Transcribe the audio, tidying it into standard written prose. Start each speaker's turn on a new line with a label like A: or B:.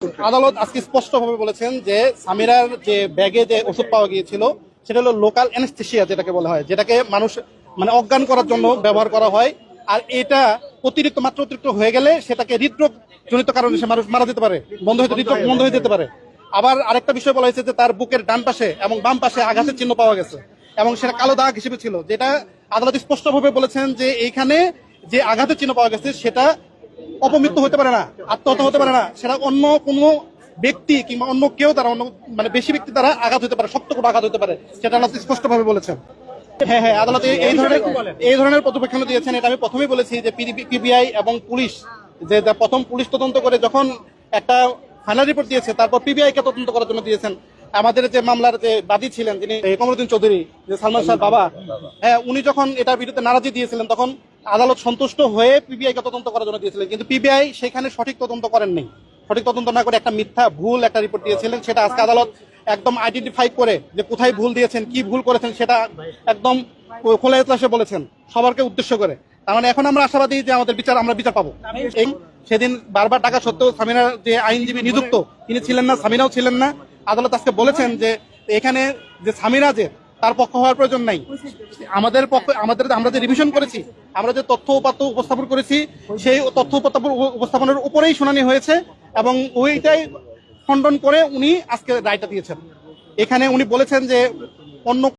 A: আদালত আজকে স্পষ্টভাবে বলেছেন যে সামিরার যে ব্যাগে যে ওষুধ পাওয়া গিয়েছিল সেটা হলো লোকাল অ্যানেস্থেসিয়া যেটাকে বলা হয়, যেটাকে মানুষ মানে অজ্ঞান করার জন্য ব্যবহার করা হয়। আর এটা অতিরিক্ত হয়ে গেলে সেটাকে হৃদরোগ জনিত কারণে সে মানুষ মারা যেতে পারে, হৃদরোগ বন্ধ হয়ে যেতে পারে। আবার আরেকটা বিষয় বলা হয়েছে যে তার বুকের ডান পাশে এবং বাম পাশে আঘাতের চিহ্ন পাওয়া গেছে এবং সেটা কালো দাগ হিসেবে ছিল, যেটা আদালত স্পষ্টভাবে বলেছেন যে এইখানে যে আঘাতের চিহ্ন পাওয়া গেছে সেটা অপমৃত্যু হতে পারে না, আত্মহত্যা হতে পারে না, সেটা অন্য কোনো ব্যক্তি কিংবা অন্য কেউ তারা অন্য মানে বেশি ব্যক্তি দ্বারা আঘাত হতে পারে, শক্ত করে আঘাত হতে পারে, সেটা আদালত স্পষ্টভাবে বলেছেন। হ্যাঁ, আদালতে এই ধরনের পর্যবেক্ষণ দিয়েছেন। এটা আমি প্রথমেই বলেছি যে পিবিআই এবং পুলিশ যে প্রথম পুলিশ তদন্ত করে যখন একটা ফাইনাল রিপোর্ট দিয়েছে, তারপর পিবিআই কে তদন্ত করার জন্য দিয়েছেন। আমাদের যে মামলার যে বাদী ছিলেন যিনি কমরুদ্দিন চৌধুরী, যে সালমান শাহ বাবা, হ্যাঁ, উনি যখন এটার বিরুদ্ধে নারাজি দিয়েছিলেন তখন আদালত সন্তুষ্ট হয়ে পিবিআই কে তদন্ত করার জন্য দিয়েছিলেন, কিন্তু পিবিআই সেখানে সঠিক তদন্ত করেননি। সঠিক তদন্ত না করে একটা মিথ্যা ভুল একটা রিপোর্ট দিয়েছিলেন, সেটা আজকে আদালত একদম আইডেন্টিফাই করে যে কোথায় ভুল দিয়েছেন, কি ভুল করেছেন, সেটা একদম খোলা ইতিহাসে বলেছেন সবারকে উদ্দেশ্য করে। তার মানে এখন আমরা আশাবাদী যে আমরা বিচার পাবো। সেদিন বারবার টাকা সত্ত্বেও সামিনার যে আইনজীবী নিযুক্ত তিনি ছিলেন না, সামিনাও ছিলেন না। আদালত আজকে বলেছেন যে এখানে যে সামিনা যে তার পক্ষ হওয়ার প্রয়োজন নাই, আমাদের পক্ষে আমরা যে রিভিশন করেছি, আমরা যে তথ্য উপাত্ত উপস্থাপন করেছি সেই তথ্য উপস্থাপনের উপরেই শুনানি হয়েছে এবং ওইটাই খণ্ডন করে উনি আজকে রায়টা দিয়েছেন। এখানে উনি বলেছেন যে অন্য